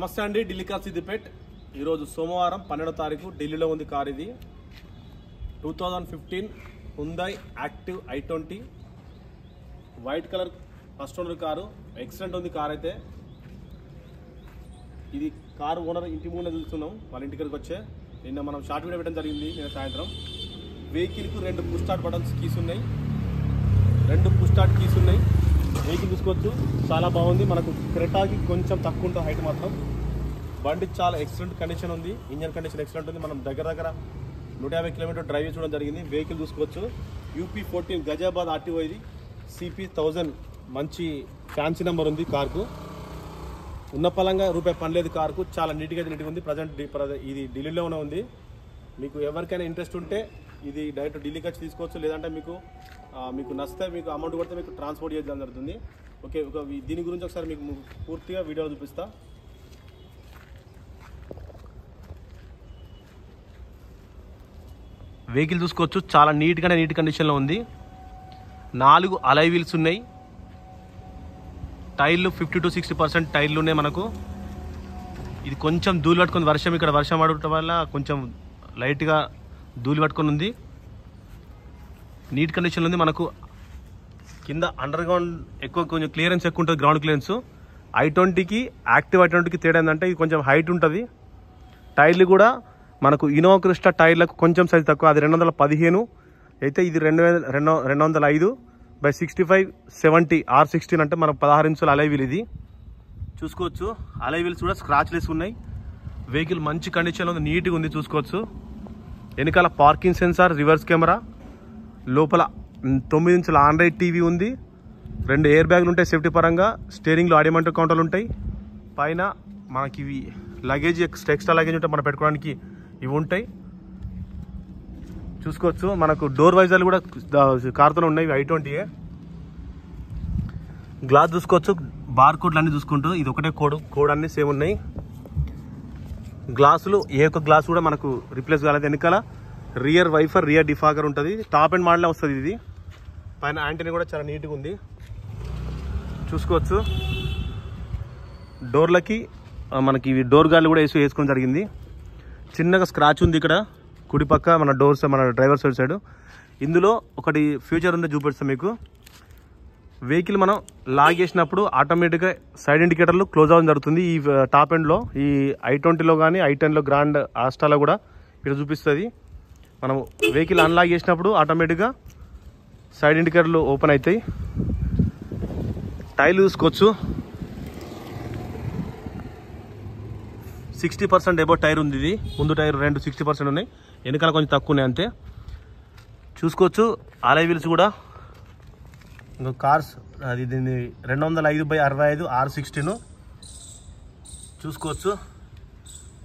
నమస్తే అండి, ఢిల్లీ కార్ సిద్దిపేట్. ఈరోజు సోమవారం 12వ తారీఖు ఢిల్లీలో ఉంది కార్. ఇది 2015 హుందాయ్ active i20 white colour first owner car. Excellent ఉంది కార్ అయితే. ఇది కారు ఓనర్ ఇంటి ముందు చూస్తున్నాం, వాళ్ళ ఇంటికి వచ్చే. నిన్న మనం షార్ట్ వీడియో పెట్టడం జరిగింది నిన్న సాయంత్రం. వెహికల్కు 2 పుష్ స్టార్ట్ బటన్స్ కీస్ ఉన్నాయి, 2 పుష్ స్టార్ట్ కీస్ ఉన్నాయి. వెహికల్ చూసుకోవచ్చు, చాలా బాగుంది. మనకు క్రెటాకి కొంచెం తక్కువ ఉంటుంది హైట్ మాత్రం. బండి చాలా ఎక్సలెంట్ కండిషన్ ఉంది, ఇంజన్ కండిషన్ ఎక్సలెంట్ ఉంది. మనం దగ్గర 150 కిలోమీటర్ డ్రైవ్ చూడడం జరిగింది. వెహికల్ చూసుకోవచ్చు, UP14 గజాబాద్ RTO. ఇది CP1000 మంచి ఫ్యాన్సీ నెంబర్ ఉంది కార్కు. ఉన్న పలంగా రూపాయి పనిలేదు కార్కు, చాలా నీట్గా ఉంది. ప్రజెంట్ ఇది ఢిల్లీలోనే ఉంది. మీకు ఎవరికైనా ఇంట్రెస్ట్ ఉంటే ఇది డైరెక్ట్ ఢిల్లీకి వచ్చి తీసుకోవచ్చు, లేదంటే మీకు నచ్చితే మీకు అమౌంట్ కొడితే మీకు ట్రాన్స్పోర్ట్ చేయడం జరుగుతుంది. ఓకే, దీని గురించి ఒకసారి మీకు పూర్తిగా వీడియో చూపిస్తా. వెహికల్ చూసుకోవచ్చు, చాలా నీట్ కండిషన్లో ఉంది. 4 అలై వీల్స్ ఉన్నాయి. టైర్లు 50 to 60% టైర్లు ఉన్నాయి మనకు. ఇది కొంచెం ధూళి పట్టుకుంది, ఇక్కడ వర్షం పడటం వల్ల కొంచెం లైట్గా ధూళి పట్టుకొని ఉంది. నీట్ కండిషన్లో ఉంది. మనకు కింద అండర్ గ్రౌండ్ కొంచెం క్లియరెన్స్ ఎక్కువ ఉంటుంది, గ్రౌండ్ క్లియరెన్స్. i20కి యాక్టివ్ i20కి తేడా ఏంటంటే ఇది కొంచెం హైట్ ఉంటుంది. టైర్లు కూడా మనకు ఇనోవా క్రిస్టా టైర్లకు కొంచెం సైజ్ తక్కువ. అది 215 అయితే ఇది 205/65/70 R16 అంటే మనకు 16 ఇంచుల అలై వీల్. ఇది చూసుకోవచ్చు, అలై వీల్స్ కూడా స్క్రాచ్లెస్ ఉన్నాయి. వెహికల్ మంచి కండిషన్లో ఉంది, నీట్గా ఉంది. చూసుకోవచ్చు, వెనకాల పార్కింగ్ సెన్సార్, రివర్స్ కెమెరా, లోపల 9 ఇంచుల ఆండ్రాయిడ్ టీవీ ఉంది. 2 ఎయిర్ బ్యాగులు ఉంటాయి సేఫ్టీ పరంగా. స్టీరింగ్లో ఆడియోమెంటర్ కౌంటర్లు ఉంటాయి. పైన మనకి ఇవి లగేజ్, ఎక్స్ట్రా లగేజ్ ఉంటే మనం పెట్టుకోవడానికి ఇవి ఉంటాయి. చూసుకోవచ్చు, మనకు డోర్ వైజర్లు కూడా కార్తో ఉన్నాయి, i20. గ్లాస్ చూసుకోవచ్చు, బార్ కోడ్లు అన్నీ చూసుకుంటూ ఇది ఒకటే కోడ్ అన్నీ సేమ్ ఉన్నాయి. గ్లాసులు ఏ ఒక్క గ్లాస్ కూడా మనకు రిప్లేస్ కాలేదు. వెనకాల రియర్ వైఫర్, రియర్ డిఫాగర్ ఉంటుంది. టాప్ అండ్ మోడల్ వస్తుంది ఇది. పైన యాంటీనా కూడా చాలా నీట్గా ఉంది. చూసుకోవచ్చు, డోర్లకి మనకి డోర్ గార్డులు కూడా వేసుకోవడం జరిగింది. చిన్నగా స్క్రాచ్ ఉంది ఇక్కడ కుడి పక్క మన డోర్స్, మన డ్రైవర్ సైడ్. ఇందులో ఒకటి ఫ్యూచర్ ఉంది, చూపిస్తాం మీకు. వెహికల్ మనం లాగ్ చేసినప్పుడు ఆటోమేటిక్గా సైడ్ ఇండికేటర్లు క్లోజ్ అవ్వడం జరుగుతుంది. ఈ టాప్ ఎండ్లో ఈ i20లో కానీ i10లో గ్రాండ్ ఆస్టాలో కూడా ఇక్కడ చూపిస్తుంది. మనం వెహికల్ అన్లాక్ చేసినప్పుడు ఆటోమేటిక్గా సైడ్ ఇండికేటర్లు ఓపెన్ అవుతాయి. టైర్లు చూసుకోవచ్చు, 60% ఎబో టైర్ ఉంది. ఇది ముందు టైర్ 2 60% ఉన్నాయి, వెనకాల కొంచెం తక్కువ ఉన్నాయి అంతే. చూసుకోవచ్చు, అలై వీల్స్ కూడా కార్స్ అది దీన్ని 205/65 R16. చూసుకోవచ్చు,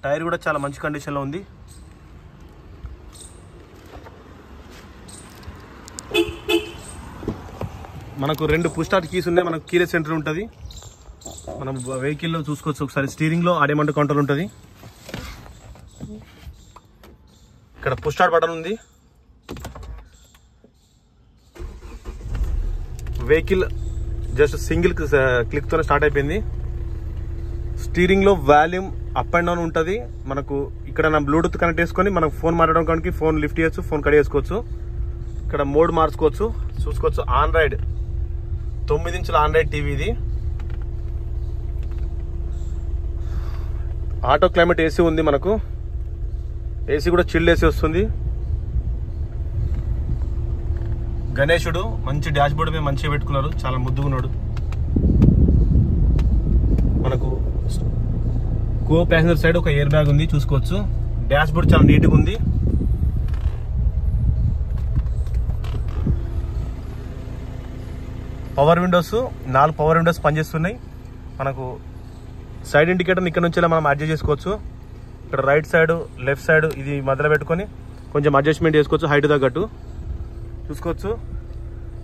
టైర్ కూడా చాలా మంచి కండిషన్లో ఉంది. మనకు 2 పుష్ స్టార్ట్ కీస్ ఉన్నాయి. మనకు కీలెస్ సెంటర్ ఉంటుంది. మనం వెహికల్లో చూసుకోవచ్చు ఒకసారి. స్టీరింగ్లో ఆడియోమెంటర్ కౌంటర్ ఉంటుంది. ఇక్కడ పుష్ స్టార్ట్ బటన్ ఉంది. వెహికల్ జస్ట్ సింగిల్ క్లిక్తోనే స్టార్ట్ అయిపోయింది. స్టీరింగ్లో వాల్యూమ్ అప్ అండ్ డౌన్ ఉంటుంది. మనకు ఇక్కడ బ్లూటూత్ కనెక్ట్ చేసుకొని మనం ఫోన్ మాట్లాడడానికి ఫోన్ లిఫ్ట్ చేయొచ్చు, ఫోన్ కట్ చేసుకోవచ్చు. ఇక్కడ మోడ్ మార్చుకోవచ్చు. చూసుకోవచ్చు, ఆండ్రాయిడ్ 9 ఇంచుల ఆండ్రాయిడ్ టీవీ. ఇది ఆటో క్లైమేట్ ఏసీ ఉంది. మనకు ఏసీ కూడా చిల్డ్ ఏసీ వస్తుంది. గణేశుడు మంచి డాష్ బోర్డ్ మీద మంచిగా పెట్టుకున్నారు, చాలా ముద్దుగున్నాడు. మనకు కో ప్యాసింజర్ సైడ్ ఒక ఎయిర్ బ్యాగ్ ఉంది. చూసుకోవచ్చు, డాష్ బోర్డ్ చాలా నీట్గా ఉంది. పవర్ విండోస్ 4 పవర్ విండోస్ పనిచేస్తున్నాయి. మనకు సైడ్ ఇండికేటర్ ఇక్కడ నుంచి మనం అడ్జస్ట్ చేసుకోవచ్చు. ఇక్కడ రైట్ సైడ్, లెఫ్ట్ సైడ్ ఇది మధ్యలో పెట్టుకొని కొంచెం అడ్జస్ట్మెంట్ చేసుకోవచ్చు హైట్ తగ్గట్టు. చూసుకోవచ్చు,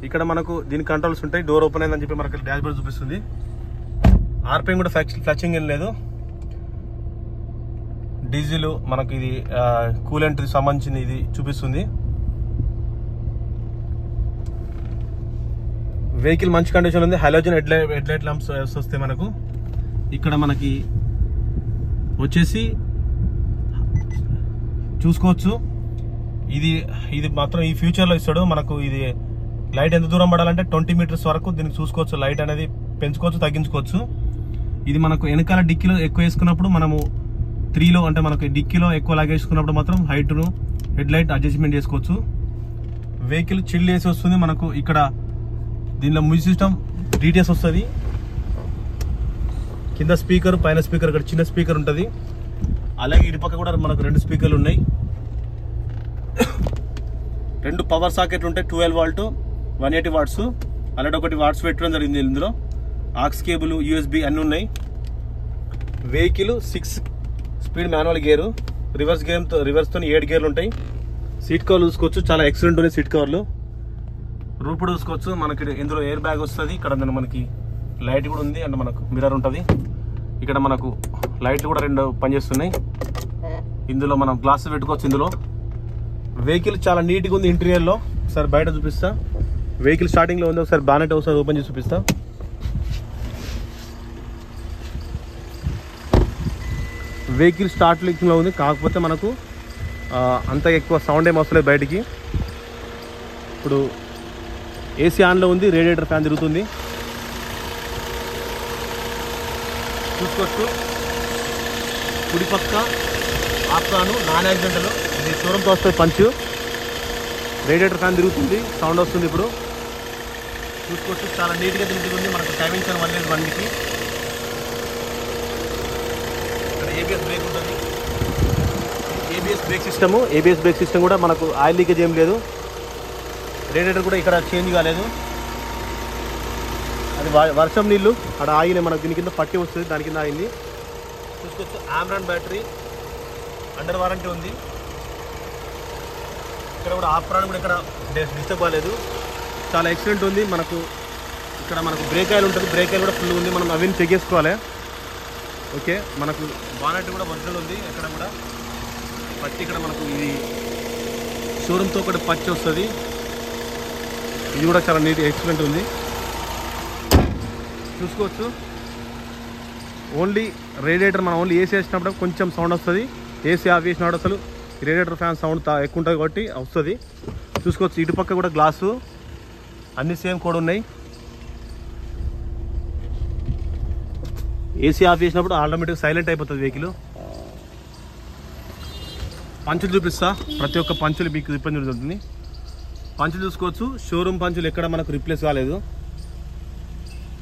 ఇక్కడ మనకు దీని కంట్రోల్స్ ఉంటాయి. డోర్ ఓపెన్ అయిందని చెప్పి మనకి డాష్ బోర్డ్ చూపిస్తుంది. ఆర్పిఎం కూడా ఫ్లచింగ్ ఏం లేదు. డీజిల్ మనకు ఇది కూలెంట్ సంబంధించింది ఇది చూపిస్తుంది. వెహికల్ మంచి కండిషన్ ఉంది. హలోజన్ హెడ్ లైట్ ల్యాంప్స్ వస్తే మనకు ఇక్కడ మనకి వచ్చేసి చూసుకోవచ్చు. ఇది మాత్రం ఈ ఫ్యూచర్లో ఇస్తాడు మనకు. ఇది లైట్ ఎంత దూరం పడాలంటే 20 మీటర్స్ వరకు దీనికి చూసుకోవచ్చు. లైట్ అనేది పెంచుకోవచ్చు, తగ్గించుకోవచ్చు. ఇది మనకు వెనకాల డిక్కీలో ఎక్కువ వేసుకున్నప్పుడు మనము 3లో అంటే మనకు డిక్కీలో ఎక్కువ లాగేసుకున్నప్పుడు మాత్రం హైట్ను హెడ్ లైట్ అడ్జస్ట్మెంట్ చేసుకోవచ్చు. వెహికల్ చిల్డ్ వేసి వస్తుంది మనకు. ఇక్కడ దీనిలో మ్యూజిక్ సిస్టమ్ డీటెయిల్స్ వస్తుంది. కింద స్పీకర్, పైన స్పీకర్, ఇక్కడ చిన్న స్పీకర్ ఉంటుంది. అలాగే ఇటు పక్క కూడా మనకు 2 స్పీకర్లు ఉన్నాయి. 2 పవర్ సాకెట్లు ఉంటాయి, 12 వాల్ట్ 180 వాట్స్. అలాంటి ఒకటి వాట్స్ పెట్టడం జరిగింది. ఇందులో ఆక్స్ కేబుల్, USB అన్నీ ఉన్నాయి. వెహికల్ 6 స్పీడ్ మాన్యువల్ గేరు, రివర్స్తో 7 గేర్లు ఉంటాయి. సీట్ కవర్లు చూసుకోవచ్చు, చాలా ఎక్సలెంట్ ఉన్నాయి సీట్ కవర్లు. రూప్ కూడా చూసుకోవచ్చు. మనకి ఇందులో ఎయిర్ బ్యాగ్ వస్తుంది. ఇక్కడ మనకి లైట్ కూడా ఉంది అండ్ మనకు మిర్రర్ ఉంటుంది. ఇక్కడ మనకు లైట్లు కూడా 2 పనిచేస్తున్నాయి. ఇందులో మనం గ్లాసెస్ పెట్టుకోవచ్చు. ఇందులో వెహికల్ చాలా నీట్గా ఉంది. ఇంటీరియర్లో ఒకసారి బయట చూపిస్తా. వెహికల్ స్టార్టింగ్లో ఉంది. ఒకసారి బానెట్ ఒకసారి ఓపెన్ చేసి చూపిస్తా. వెహికల్ స్టార్టింగ్లో ఉంది, కాకపోతే మనకు అంత ఎక్కువ సౌండ్ ఏం వస్తలేదు బయటికి. ఇప్పుడు ఏసీ ఆన్లో ఉంది, రేడియేటర్ ఫ్యాన్ తిరుగుతుంది చూసుకోవచ్చు. కుడి పక్క ఆప్రాను నాన్ యాక్సిడెంటల్, ఇది షోరూమ్తో వస్తుంది పంచు. రేడియేటర్ ఫ్యాన్ తిరుగుతుంది, సౌండ్ వస్తుంది. ఇప్పుడు చూసుకోవచ్చు, చాలా నీట్గా తిరుగుతుంది. మనకు టైమింగ్స్ అని వల్లేదు బండికి. ఇక్కడ ఏబిఎస్ బ్రేక్ ఉంటుంది. ఏబిఎస్ బ్రేక్ సిస్టమ్ కూడా మనకు ఆయిల్ లీకేజ్ ఏం లేదు. రేడియేటర్ కూడా ఇక్కడ చేంజ్ కాలేదు. అది వర్షం నీళ్ళు అక్కడ ఆగినాయి, మనకు దీని కింద పట్టి వస్తుంది, దాని కింద ఆగింది. చూసుకోవచ్చు, ఆమ్రాన్ బ్యాటరీ అండర్ వారంటీ ఉంది. ఇక్కడ కూడా ఆప్రాన్ కూడా ఇక్కడ డిస్టర్బ్ కాలేదు, చాలా ఎక్సలెంట్ ఉంది. మనకు ఇక్కడ మనకు బ్రేక్ ఆయిల్ ఉంటుంది, బ్రేక్ ఆయిల్ కూడా ఫుల్ ఉంది. మనం అవన్నీ చెక్ చేసుకోవాలి. ఓకే, మనకు బానెట్ కూడా ఒరిజినల్ ఉంది. ఇక్కడ కూడా పచ్చి, ఇక్కడ మనకు ఇది షోరూమ్తో ఒకటి పచ్చి వస్తుంది. ఇది కూడా చాలా నీట్ ఎక్సలెంట్ ఉంది చూసుకోవచ్చు. ఓన్లీ రేడియేటర్ మనం ఓన్లీ ఏసీ వేసినప్పుడు కొంచెం సౌండ్ వస్తుంది. ఏసీ ఆఫ్ చేసినప్పుడు అసలు రేడియేటర్ ఫ్యాన్ సౌండ్ ఎక్కువ ఉంటుంది కాబట్టి వస్తుంది చూసుకోవచ్చు. ఇటుపక్క కూడా గ్లాసు అన్ని సేమ్ కోడ్ ఉన్నాయి. ఏసీ ఆఫ్ చేసినప్పుడు ఆటోమేటిక్ సైలెంట్ అయిపోతుంది వెహికల్. పంచులు చూపిస్తా, ప్రతి ఒక్క పంచులు మీకు ఇబ్బంది ఉంటుంది. పంచులు చూసుకోవచ్చు, షోరూమ్ పంచులు ఎక్కడ మనకు రిప్లేస్ కాలేదు.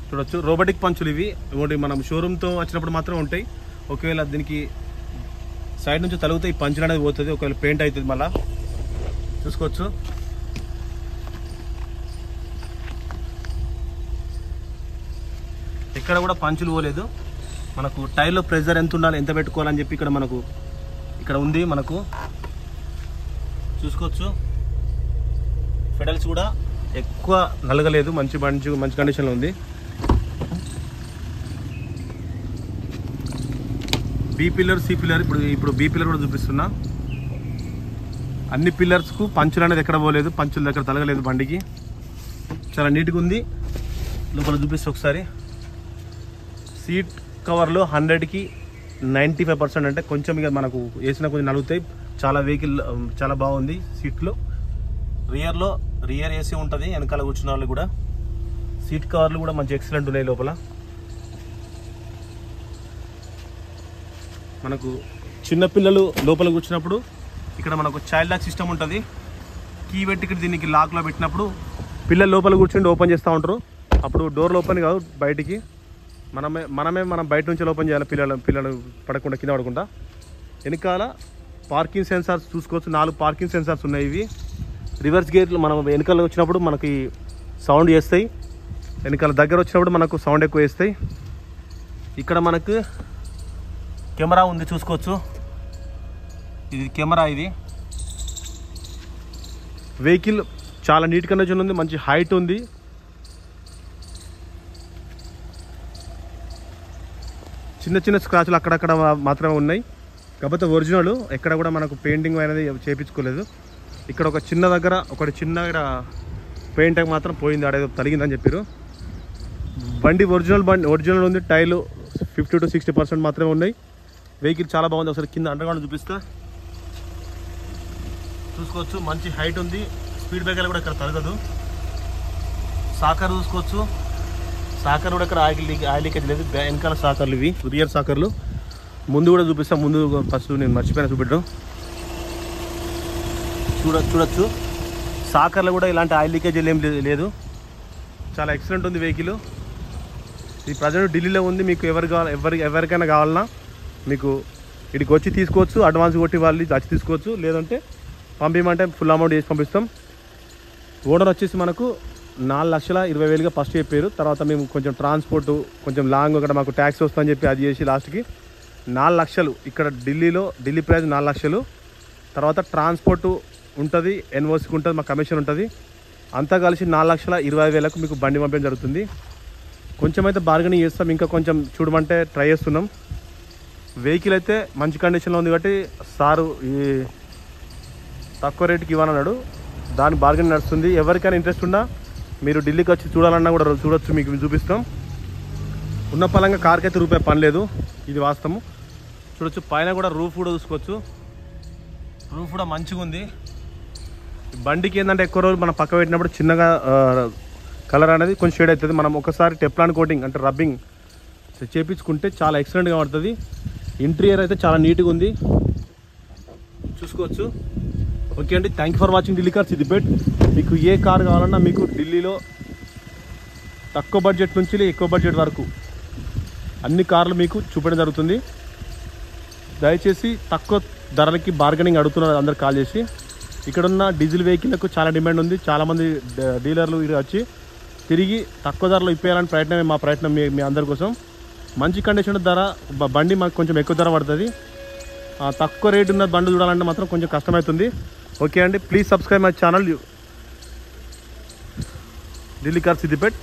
చూడొచ్చు, రోబోటిక్ పంచులు ఇవి. ఒకటి మనం షోరూమ్తో వచ్చినప్పుడు మాత్రం ఉంటాయి. ఒకవేళ దీనికి సైడ్ నుంచి తలుగుతే ఈ పంచులు అనేది పోతుంది, ఒకవేళ పెయింట్ అవుతుంది మళ్ళీ చూసుకోవచ్చు. ఎక్కడ కూడా పంచులు పోలేదు. మనకు టైర్లో ప్రెజర్ ఎంత ఉండాలి, ఎంత పెట్టుకోవాలని చెప్పి ఇక్కడ మనకు ఇక్కడ ఉంది. మనకు చూసుకోవచ్చు, పెడల్స్ కూడా ఎక్కువ నలగలేదు, మంచి కండిషన్లో ఉంది. బి పిల్లర్, సి పిల్లర్, ఇప్పుడు బి పిల్లర్ కూడా చూపిస్తున్నా. అన్ని పిల్లర్స్కు పంచులు అనేది ఎక్కడ పోలేదు, పంచుల దగ్గర తలగలేదు బండికి. చాలా నీట్గా ఉంది. లోపల చూపిస్తే ఒకసారి. సీట్ కవర్లో 100కి 95% అంటే కొంచెం ఇక మనకు వేసిన కొంచెం నలుగుతాయి. చాలా వెహికల్ చాలా బాగుంది. సీట్లో రియర్ ఏసీ ఉంటుంది, వెనకాల కూర్చున్న వాళ్ళు కూడా. సీట్ కవర్లు కూడా మంచి ఎక్సలెంట్ ఉన్నాయి. లోపల మనకు చిన్నపిల్లలు లోపల కూర్చున్నప్పుడు ఇక్కడ మనకు చైల్డ్ లాక్ సిస్టమ్ ఉంటుంది. కీ పెట్టి ఇక్కడ దీనికి లాక్లో పెట్టినప్పుడు పిల్లలు లోపల కూర్చుని ఓపెన్ చేస్తూ ఉంటారు. అప్పుడు డోర్లు ఓపెన్ కాదు, బయటికి మనం బయట నుంచి ఓపెన్ చేయాలి, పిల్లలు పడకుండా, కింద పడకుండా. వెనకాల పార్కింగ్ సెన్సార్స్ చూసుకోవచ్చు, 4 పార్కింగ్ సెన్సార్స్ ఉన్నాయి. ఇవి రివర్స్ గేర్లు మనం వెనకాల వచ్చినప్పుడు మనకి సౌండ్ చేస్తాయి, వెనకాల దగ్గర వచ్చినప్పుడు మనకు సౌండ్ ఎక్కువ వేస్తాయి. ఇక్కడ మనకు కెమెరా ఉంది చూసుకోవచ్చు, ఇది కెమెరా. ఇది వెహికల్ చాలా నీట్ కండిషన్ ఉంది, మంచి హైట్ ఉంది. చిన్న స్క్రాచ్లు అక్కడక్కడ మాత్రమే ఉన్నాయి, కాకపోతే ఒరిజినల్. ఎక్కడ కూడా మనకు పెయింటింగ్ అనేది చేయించుకోలేదు. ఇక్కడ ఒక చిన్న దగ్గర ఒకటి చిన్న పెయింట్ మాత్రం పోయింది, ఆడేదో తలిగిందని చెప్పారు. బండి ఒరిజినల్ ఉంది. టైర్లు 50 to 60% మాత్రమే ఉన్నాయి. వెహికల్ చాలా బాగుంది. ఒకసారి కింద అండర్గ్రౌండ్ చూపిస్తా, చూసుకోవచ్చు. మంచి హైట్ ఉంది. స్పీడ్ బ్రేకర్లు కూడా ఇక్కడ తరగదు. సాకర్ చూసుకోవచ్చు. సాకర్ కూడా ఇక్కడ ఆయిల్ లీకేజ్ లేదు. వెనకాల సాకర్లు ఇవి రియర్ సాకర్లు. ముందు కూడా చూపిస్తాం. ముందు ఫస్ట్ నేను మర్చిపోయినా చూపెట్టడం. చూడొచ్చు సాకర్లు కూడా ఇలాంటి ఆయిల్ లీకేజ్ ఏం లేదు. చాలా ఎక్సలెంట్ ఉంది వెహికల్. ఇది ప్రజెంట్ ఢిల్లీలో ఉంది. మీకు ఎవరికైనా కావాలన్నా మీకు ఇక్కడికి వచ్చి తీసుకోవచ్చు. అడ్వాన్స్ కొట్టి వాళ్ళు వచ్చి తీసుకోవచ్చు. లేదంటే పంపించమంటే ఫుల్ అమౌంట్ చేసి పంపిస్తాం. ఓనర్ వచ్చేసి మనకు 4,20,000గా ఫస్ట్ చెప్పారు. తర్వాత మేము కొంచెం ట్రాన్స్పోర్ట్ కొంచెం లాంగ్ అక్కడ మాకు ట్యాక్స్ వస్తుందని చెప్పి అది చేసి లాస్ట్కి 4 లక్షలు. ఇక్కడ ఢిల్లీ ప్రైస్ 4 లక్షలు. తర్వాత ట్రాన్స్పోర్ట్ ఉంటుంది, ఎన్ఓసికి ఉంటుంది, మా కమిషన్ ఉంటుంది. అంతా కలిసి 4,20,000కు మీకు బండి పంపించడం జరుగుతుంది. కొంచెం అయితే బార్గెనింగ్ చేస్తాం. ఇంకా కొంచెం చూడమంటే ట్రై చేస్తున్నాం. వెహికల్ అయితే మంచి కండిషన్లో ఉంది కాబట్టి సారు ఈ తక్కువ రేటుకి ఇవ్వనన్నాడు. దానికి బార్గెనింగ్ నడుస్తుంది. ఎవరికైనా ఇంట్రెస్ట్ ఉన్నా మీరు ఢిల్లీకి వచ్చి చూడాలన్నా కూడా చూడొచ్చు. మీకు చూపిస్తాం. ఉన్న పలంగా కార్కి అయితే రూపాయి పని లేదు. ఇది వాస్తవం. చూడొచ్చు. పైన కూడా రూఫ్ కూడా చూసుకోవచ్చు. రూఫ్ కూడా మంచిగా ఉంది. బండికి ఏంటంటే ఎక్కువ రోజులు మనం పక్క పెట్టినప్పుడు చిన్నగా కలర్ అనేది కొంచెం షేడ్ అవుతుంది. మనం ఒకసారి టెప్లాన్ కోటింగ్ అంటే రబ్బింగ్ చేయించుకుంటే చాలా ఎక్సలెంట్గా పడుతుంది. ఇంటీరియర్ అయితే చాలా నీట్గా ఉంది, చూసుకోవచ్చు. ఓకే అండి, thank you for watching Delhi cars Siddipet. మీకు ఏ కార్ కావాలన్నా మీకు ఢిల్లీలో తక్కువ బడ్జెట్ నుంచి ఎక్కువ బడ్జెట్ వరకు అన్ని కార్లు మీకు చూపడం జరుగుతుంది. దయచేసి తక్కువ ధరలకి బార్గెనింగ్ అడుగుతున్నారు అందరు కాల్ చేసి. ఇక్కడున్న డీజిల్ వెహికల్లకు చాలా డిమాండ్ ఉంది. చాలామంది డీలర్లు వచ్చి తిరిగి తక్కువ ధరలో ఇప్పేయాలని ప్రయత్నమే మా ప్రయత్నం. మీ అందరి కోసం మంచి కండిషన్ ధర బండి మాకు కొంచెం ఎక్కువ ధర పడుతుంది. తక్కువ రేటు ఉన్న బండి చూడాలంటే మాత్రం కొంచెం కష్టమవుతుంది. ఓకే అండి, please subscribe my channel Delhi cars Siddipet.